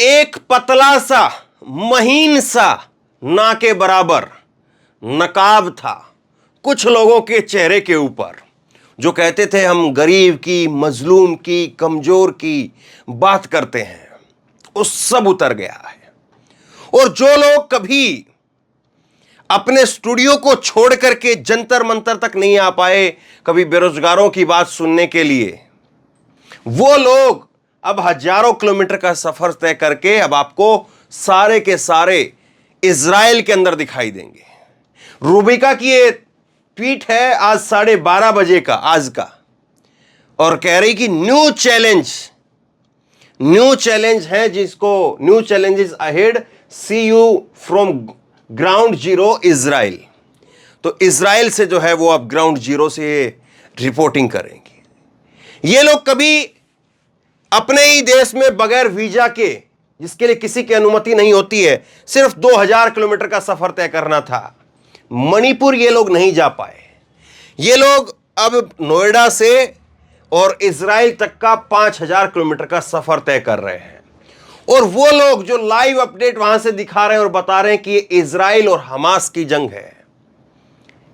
एक पतला सा महीन सा ना के बराबर नकाब था कुछ लोगों के चेहरे के ऊपर, जो कहते थे हम गरीब की, मजलूम की, कमजोर की बात करते हैं। वो सब उतर गया है। और जो लोग कभी अपने स्टूडियो को छोड़ करके जंतर मंतर तक नहीं आ पाए कभी बेरोजगारों की बात सुनने के लिए, वो लोग अब हजारों किलोमीटर का सफर तय करके अब आपको सारे के सारे इजराइल के अंदर दिखाई देंगे। रूबिका की ये ट्वीट है आज 12:30 बजे का आज का, और कह रही कि न्यू चैलेंज है, जिसको new challenges ahead, see you from ground zero Israel. तो इजराइल से जो है वो अब ग्राउंड जीरो से रिपोर्टिंग करेंगे। ये लोग कभी अपने ही देश में बगैर वीजा के, जिसके लिए किसी की अनुमति नहीं होती है, सिर्फ 2000 किलोमीटर का सफर तय करना था, मणिपुर ये लोग नहीं जा पाए। ये लोग अब नोएडा से और इजराइल तक का 5000 किलोमीटर का सफर तय कर रहे हैं। और वो लोग जो लाइव अपडेट वहां से दिखा रहे हैं और बता रहे हैं कि ये इजराइल और हमास की जंग है,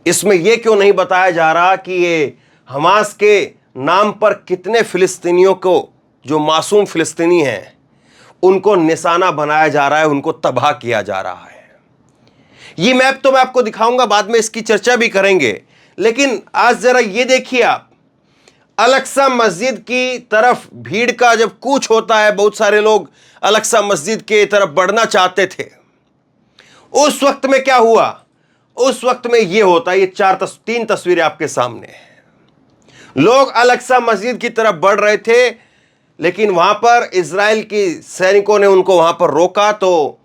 इसमें यह क्यों नहीं बताया जा रहा कि ये हमास के नाम पर कितने फिलिस्तीनियों को, जो मासूम फिलिस्तीनी हैं, उनको निशाना बनाया जा रहा है, उनको तबाह किया जा रहा है। ये मैप तो मैं आपको दिखाऊंगा, बाद में इसकी चर्चा भी करेंगे। लेकिन आज जरा ये देखिए आप, अल-अक्सा मस्जिद की तरफ भीड़ का जब कूच होता है, बहुत सारे लोग अल-अक्सा मस्जिद के तरफ बढ़ना चाहते थे, उस वक्त में क्या हुआ? उस वक्त में ये होता है, ये 3 तस्वीरें आपके सामने हैं। लोग अल-अक्सा मस्जिद की तरफ बढ़ रहे थे, लेकिन वहां पर इजराइल की सैनिकों ने उनको वहां पर रोका, तो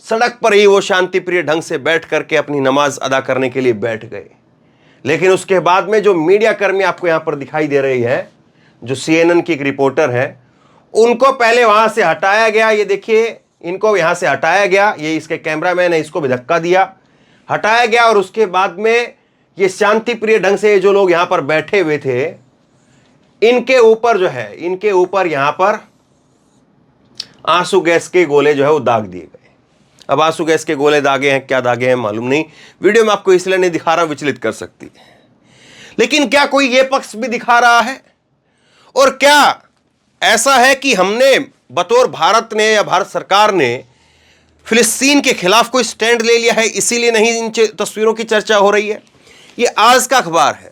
सड़क पर ही वो शांतिप्रिय ढंग से बैठ करके अपनी नमाज अदा करने के लिए बैठ गए। लेकिन उसके बाद में जो मीडिया कर्मी आपको यहां पर दिखाई दे रही है, जो CNN की एक रिपोर्टर है, उनको पहले वहां से हटाया गया। ये देखिए, इनको यहां से हटाया गया, ये इसके कैमरामैन है, इसको भी धक्का दिया, हटाया गया। और उसके बाद में ये शांतिप्रिय ढंग से जो लोग यहां पर बैठे हुए थे, इनके ऊपर जो है, इनके ऊपर यहां पर आंसू गैस के गोले जो है वो दाग दिए गए। अब आंसू गैस के गोले दागे हैं, क्या दागे हैं मालूम नहीं, वीडियो में आपको इसलिए नहीं दिखा रहा, विचलित कर सकती है। लेकिन क्या कोई ये पक्ष भी दिखा रहा है? और क्या ऐसा है कि हमने बतौर भारत ने या भारत सरकार ने फिलिस्तीन के खिलाफ कोई स्टैंड ले लिया है, इसीलिए नहीं इन तस्वीरों की चर्चा हो रही है? ये आज का अखबार है,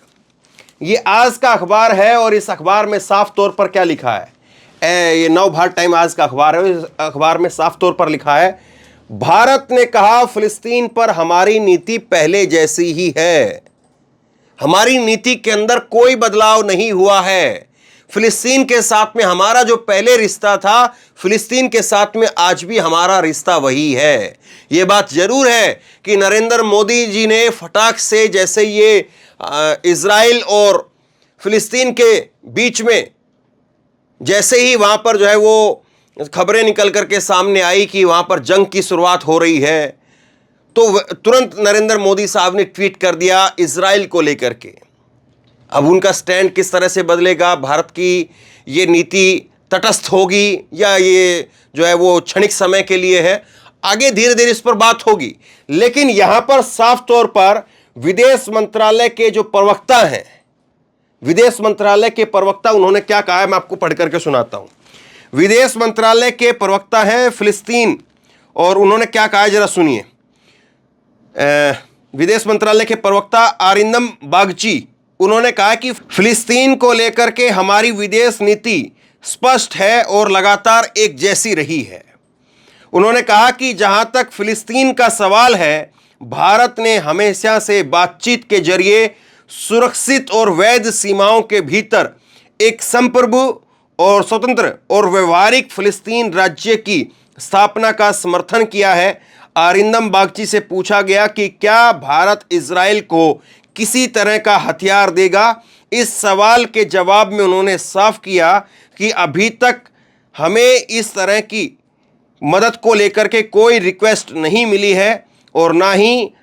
ये आज का अखबार है, और इस अखबार में साफ तौर पर क्या लिखा है? ये नवभारत टाइम आज का अखबार है, इस अखबार में साफ तौर पर लिखा है, भारत ने कहा फिलिस्तीन पर हमारी नीति पहले जैसी ही है, हमारी नीति के अंदर कोई बदलाव नहीं हुआ है। फिलिस्तीन के साथ में हमारा जो पहले रिश्ता था, फिलिस्तीन के साथ में आज भी हमारा रिश्ता वही है। ये बात जरूर है कि नरेंद्र मोदी जी ने फटाक से, जैसे ये इजराइल और फिलिस्तीन के बीच में जैसे ही वहां पर जो है वो खबरें निकल करके सामने आई कि वहां पर जंग की शुरुआत हो रही है, तो तुरंत नरेंद्र मोदी साहब ने ट्वीट कर दिया इजराइल को लेकर के। अब उनका स्टैंड किस तरह से बदलेगा, भारत की ये नीति तटस्थ होगी या ये जो है वो क्षणिक समय के लिए है, आगे धीरे धीरे इस पर बात होगी। लेकिन यहां पर साफ तौर पर विदेश मंत्रालय के जो प्रवक्ता हैं, विदेश मंत्रालय के प्रवक्ता, उन्होंने क्या कहा है मैं आपको पढ़ करके सुनाता हूं। विदेश मंत्रालय के प्रवक्ता हैं फिलिस्तीन, और उन्होंने क्या कहा है जरा सुनिए। विदेश मंत्रालय के प्रवक्ता अरिंदम बागची, उन्होंने कहा कि फिलिस्तीन को लेकर के हमारी विदेश नीति स्पष्ट है और लगातार एक जैसी रही है। उन्होंने कहा कि जहां तक फिलिस्तीन का सवाल है, भारत ने हमेशा से बातचीत के जरिए सुरक्षित और वैध सीमाओं के भीतर एक संप्रभु और स्वतंत्र और व्यवहारिक फिलिस्तीन राज्य की स्थापना का समर्थन किया है। अरिंदम बागची से पूछा गया कि क्या भारत इजराइल को किसी तरह का हथियार देगा। इस सवाल के जवाब में उन्होंने साफ किया कि अभी तक हमें इस तरह की मदद को लेकर के कोई रिक्वेस्ट नहीं मिली है और ना ही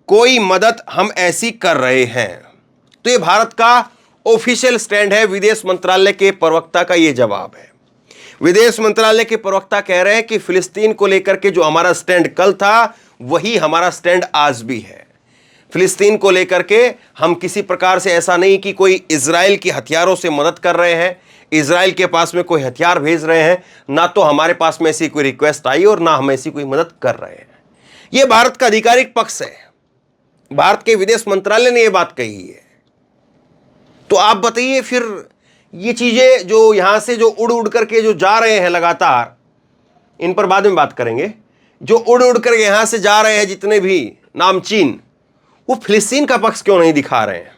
कोई मदद हम ऐसी कर रहे हैं। तो ये भारत का ऑफिशियल स्टैंड है, विदेश मंत्रालय के प्रवक्ता का ये जवाब है। विदेश मंत्रालय के प्रवक्ता कह रहे हैं कि फिलिस्तीन को लेकर के जो हमारा स्टैंड कल था वही हमारा स्टैंड आज भी है। फिलिस्तीन को लेकर के हम किसी प्रकार से ऐसा नहीं कि कोई इजराइल की हथियारों से मदद कर रहे हैं, इजराइल के पास में कोई हथियार भेज रहे हैं, ना तो हमारे पास में ऐसी कोई रिक्वेस्ट आई और ना हम ऐसी कोई मदद कर रहे हैं। यह भारत का आधिकारिक पक्ष है, भारत के विदेश मंत्रालय ने यह बात कही है। तो आप बताइए फिर ये चीजें जो यहां से जो उड़ उड़ करके जो जा रहे हैं लगातार, इन पर बाद में बात करेंगे, जो उड़ उड़ करके यहां से जा रहे हैं जितने भी नामचीन, वो फिलिस्तीन का पक्ष क्यों नहीं दिखा रहे हैं?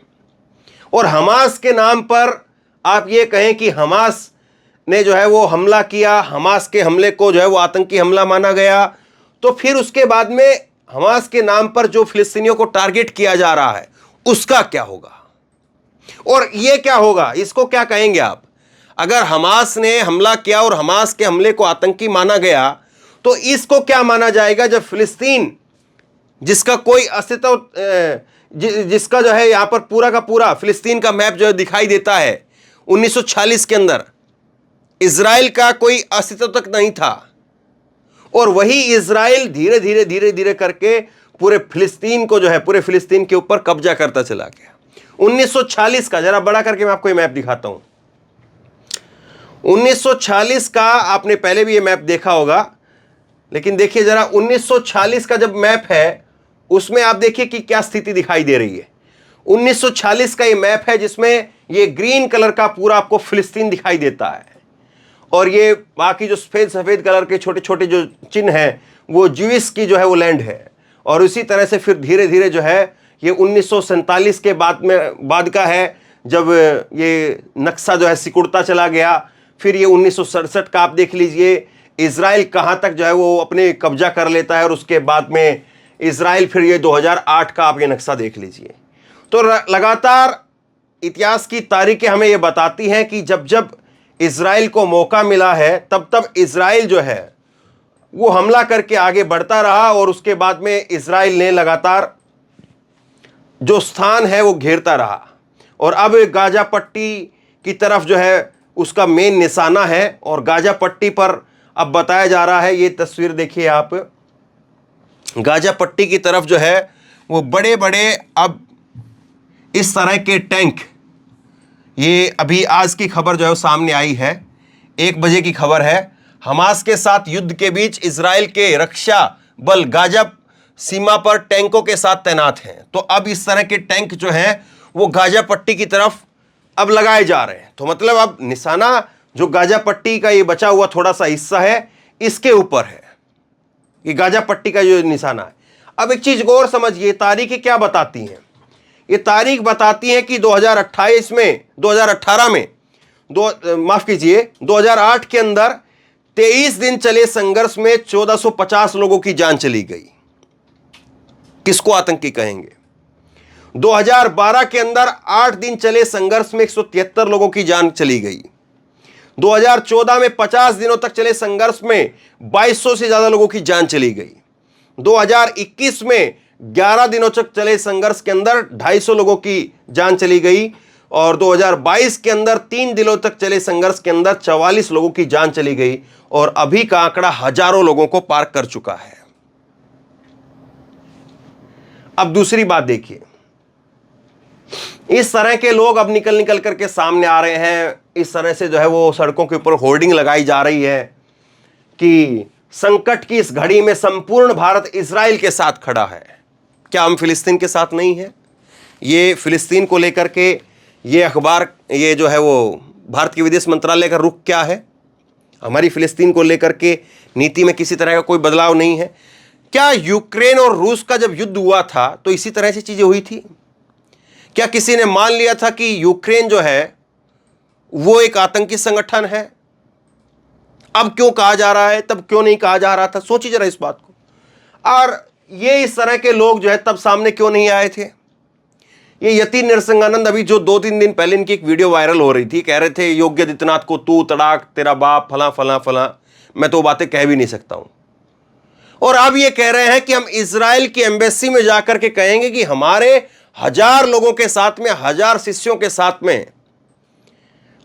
और हमास के नाम पर आप ये कहें कि हमास ने जो है वो हमला किया, हमास के हमले को जो है वो आतंकी हमला माना गया, तो फिर उसके बाद में हमास के नाम पर जो फिलिस्तीनियों को टारगेट किया जा रहा है उसका क्या होगा? और ये क्या होगा, इसको क्या कहेंगे आप? अगर हमास ने हमला किया और हमास के हमले को आतंकी माना गया तो इसको क्या माना जाएगा जब फिलिस्तीन, जिसका कोई अस्तित्व, जिसका जो है यहां पर पूरा का पूरा फिलिस्तीन का मैप जो है दिखाई देता है, 1946 के अंदर इजराइल का कोई अस्तित्व तक नहीं था, और वही इजराइल धीरे धीरे धीरे धीरे करके पूरे फिलिस्तीन को जो है, पूरे फिलिस्तीन के ऊपर कब्जा करता चला गया। 1946 का, जरा बड़ा करके मैं आपको ये मैप दिखाता हूं। 1946 का आपने पहले भी ये मैप देखा होगा, लेकिन देखिए जरा 1946 का जब मैप है उसमें आप देखिए कि क्या स्थिति दिखाई दे रही है। 1946 का ये मैप है जिसमें ये ग्रीन कलर का पूरा आपको फिलिस्तीन दिखाई देता है, और ये बाकी जो सफेद सफेद कलर के छोटे छोटे जो चिन्ह हैं वो ज्यूइश की जो है वो लैंड है। और इसी तरह से फिर धीरे धीरे जो है ये 1947 के बाद का है, जब ये नक्शा जो है सिकुड़ता चला गया। फिर ये 1967 का आप देख लीजिए, इजराइल कहाँ तक जो है वो अपने कब्जा कर लेता है, और उसके बाद में इजराइल, फिर ये 2008 का आप ये नक्शा देख लीजिए। तो लगातार इतिहास की तारीखें हमें ये बताती हैं कि जब जब इजराइल को मौका मिला है तब तब इजराइल जो है वो हमला करके आगे बढ़ता रहा, और उसके बाद में इजराइल ने लगातार जो स्थान है वो घेरता रहा, और अब गाजा पट्टी की तरफ जो है उसका मेन निशाना है। और गाजा पट्टी पर अब बताया जा रहा है, ये तस्वीर देखिए आप, गाजा पट्टी की तरफ जो है वो बड़े बड़े अब इस तरह के टैंक, ये अभी आज की खबर जो है वो सामने आई है, 1 बजे की खबर है, हमास के साथ युद्ध के बीच इजराइल के रक्षा बल गाजा सीमा पर टैंकों के साथ तैनात हैं। तो अब इस तरह के टैंक जो हैं वो गाजा पट्टी की तरफ अब लगाए जा रहे हैं। तो मतलब अब निशाना जो गाजा पट्टी का ये बचा हुआ थोड़ा सा हिस्सा है इसके ऊपर है, ये गाजा पट्टी का जो निशाना है। अब एक चीज और समझिए, तारीखें क्या बताती हैं? ये तारीख बताती है कि 2028 में, 2018 में, 2008 के अंदर 23 दिन चले संघर्ष में 1450 लोगों की जान चली गई। किसको आतंकी कहेंगे? 2012 के अंदर 8 दिन चले संघर्ष में 173 लोगों की जान चली गई। 2014 में 50 दिनों तक चले संघर्ष में 2200 से ज्यादा लोगों की जान चली गई। 2021 में 11 दिनों तक चले संघर्ष के अंदर 250 लोगों की जान चली गई, और 2022 के अंदर 3 दिनों तक चले संघर्ष के अंदर 44 लोगों की जान चली गई, और अभी का आंकड़ा हजारों लोगों को पार कर चुका है। अब दूसरी बात देखिए, इस तरह के लोग अब निकल निकल करके सामने आ रहे हैं, इस तरह से जो है वो सड़कों के ऊपर होर्डिंग लगाई जा रही है कि संकट की इस घड़ी में संपूर्ण भारत इजराइल के साथ खड़ा है। क्या हम फिलिस्तीन के साथ नहीं है? ये फिलिस्तीन को लेकर के ये अखबार, ये जो है वो भारत के विदेश मंत्रालय का रुख क्या है? हमारी फिलिस्तीन को लेकर के नीति में किसी तरह का कोई बदलाव नहीं है। क्या यूक्रेन और रूस का जब युद्ध हुआ था तो इसी तरह से चीजें हुई थी? क्या किसी ने मान लिया था कि यूक्रेन जो है वो एक आतंकी संगठन है? अब क्यों कहा जा रहा है, तब क्यों नहीं कहा जा रहा था? सोचिए जरा इस बात को। और ये इस तरह के लोग जो है तब सामने क्यों नहीं आए थे? ये यति नरसिंहानंद, अभी जो 2-3 दिन पहले इनकी एक वीडियो वायरल हो रही थी, कह रहे थे योगी आदित्यनाथ को तू तड़ाक, तेरा बाप, फला फला फला, मैं तो बातें कह भी नहीं सकता हूं। और अब ये कह रहे हैं कि हम इजराइल की एम्बेसी में जाकर के कहेंगे कि हमारे 1000 लोगों के साथ में, 1000 शिष्यों के साथ में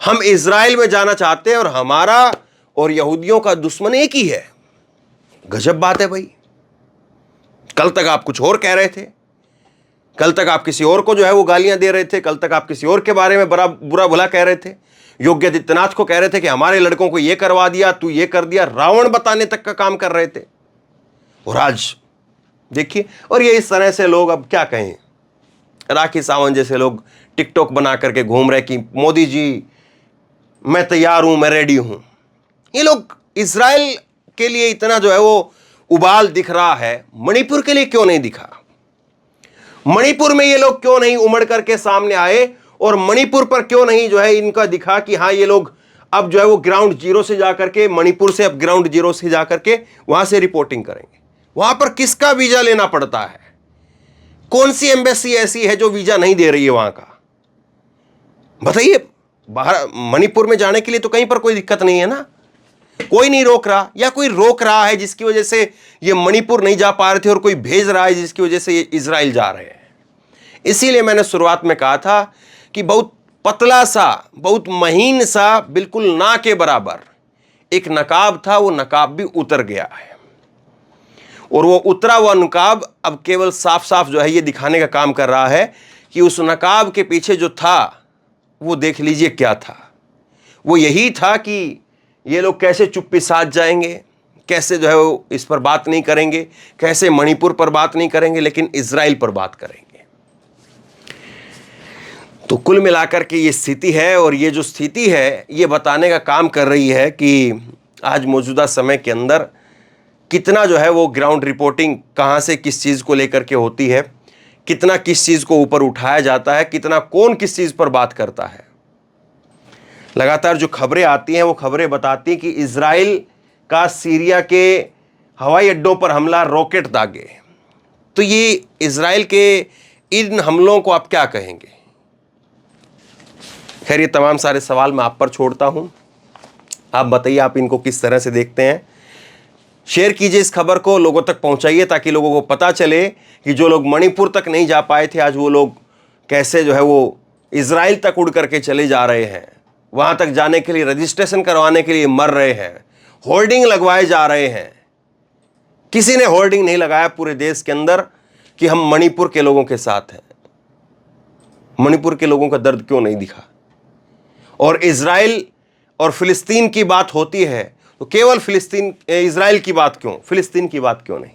हम इजराइल में जाना चाहते हैं, और हमारा और यहूदियों का दुश्मन एक ही है। गजब बात है भाई। कल तक आप कुछ और कह रहे थे, कल तक आप किसी और को जो है वो गालियां दे रहे थे, कल तक आप किसी और के बारे में बुरा भला कह रहे थे, योगी आदित्यनाथ को कह रहे थे कि हमारे लड़कों को ये करवा दिया, तू ये कर दिया, रावण बताने तक का काम कर रहे थे। और आज देखिए, और ये इस तरह से लोग अब क्या कहें, राखी सावंत जैसे लोग टिकटॉक बना करके घूम रहे कि मोदी जी मैं तैयार हूं, मैं रेडी हूं। ये लोग इजराइल के लिए इतना जो है वो उबाल दिख रहा है, मणिपुर के लिए क्यों नहीं दिखा? मणिपुर में ये लोग क्यों नहीं उमड़ करके सामने आए, और मणिपुर पर क्यों नहीं जो है इनका दिखा कि हाँ ये लोग अब जो है वो ग्राउंड जीरो से जाकर के, मणिपुर से अब ग्राउंड जीरो से जाकर के वहां से रिपोर्टिंग करेंगे। वहां पर किसका वीजा लेना पड़ता है? कौन सी एम्बेसी ऐसी है जो वीजा नहीं दे रही है वहां का? बताइए। बाहर मणिपुर में जाने के लिए तो कहीं पर कोई दिक्कत नहीं है ना, कोई नहीं रोक रहा, या कोई रोक रहा है जिसकी वजह से ये मणिपुर नहीं जा पा रहे थे, और कोई भेज रहा है जिसकी वजह से ये इजराइल जा रहे हैं। इसीलिए मैंने शुरुआत में कहा था कि बहुत पतला सा, बहुत महीन सा, बिल्कुल ना के बराबर एक नकाब था, वो नकाब भी उतर गया है। और वो उतरा हुआ नकाब अब केवल साफ साफ जो है ये दिखाने का काम कर रहा है कि उस नकाब के पीछे जो था वो देख लीजिए क्या था। वो यही था कि ये लोग कैसे चुप्पी साध जाएंगे, कैसे जो है वो इस पर बात नहीं करेंगे, कैसे मणिपुर पर बात नहीं करेंगे, लेकिन इजराइल पर बात करेंगे। तो कुल मिलाकर के ये स्थिति है, और ये जो स्थिति है ये बताने का काम कर रही है कि आज मौजूदा समय के अंदर कितना जो है वो ग्राउंड रिपोर्टिंग कहाँ से किस चीज़ को लेकर के होती है, कितना किस चीज़ को ऊपर उठाया जाता है, कितना कौन किस चीज़ पर बात करता है। लगातार जो खबरें आती हैं वो खबरें बताती हैं कि इजराइल का सीरिया के हवाई अड्डों पर हमला, रॉकेट दागे। तो ये इजराइल के इन हमलों को आप क्या कहेंगे? खैर, ये तमाम सारे सवाल मैं आप पर छोड़ता हूं। आप बताइए, आप इनको किस तरह से देखते हैं? शेयर कीजिए इस खबर को, लोगों तक पहुंचाइए, ताकि लोगों को पता चले कि जो लोग मणिपुर तक नहीं जा पाए थे, आज वो लोग कैसे जो है वो इजराइल तक उड़ करके चले जा रहे हैं, वहां तक जाने के लिए रजिस्ट्रेशन करवाने के लिए मर रहे हैं, होर्डिंग लगवाए जा रहे हैं। किसी ने होर्डिंग नहीं लगाया पूरे देश के अंदर कि हम मणिपुर के लोगों के साथ हैं। मणिपुर के लोगों का दर्द क्यों नहीं दिखा? और इजराइल और फिलिस्तीन की बात होती है तो केवल इजराइल की बात क्यों, फिलिस्तीन की बात क्यों नहीं?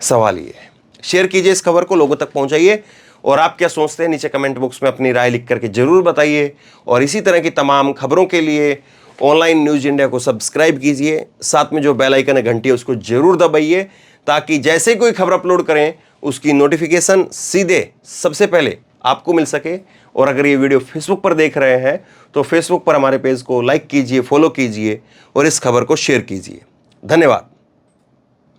सवाल ये है। शेयर कीजिए इस खबर को, लोगों तक पहुंचाइए, और आप क्या सोचते हैं नीचे कमेंट बॉक्स में अपनी राय लिख करके जरूर बताइए। और इसी तरह की तमाम खबरों के लिए ऑनलाइन न्यूज़ इंडिया को सब्सक्राइब कीजिए, साथ में जो बेल आइकन है घंटी है उसको जरूर दबाइए, ताकि जैसे कोई खबर अपलोड करें उसकी नोटिफिकेशन सीधे सबसे पहले आपको मिल सके। और अगर ये वीडियो फेसबुक पर देख रहे हैं तो फेसबुक पर हमारे पेज को लाइक कीजिए, फॉलो कीजिए, और इस खबर को शेयर कीजिए। धन्यवाद।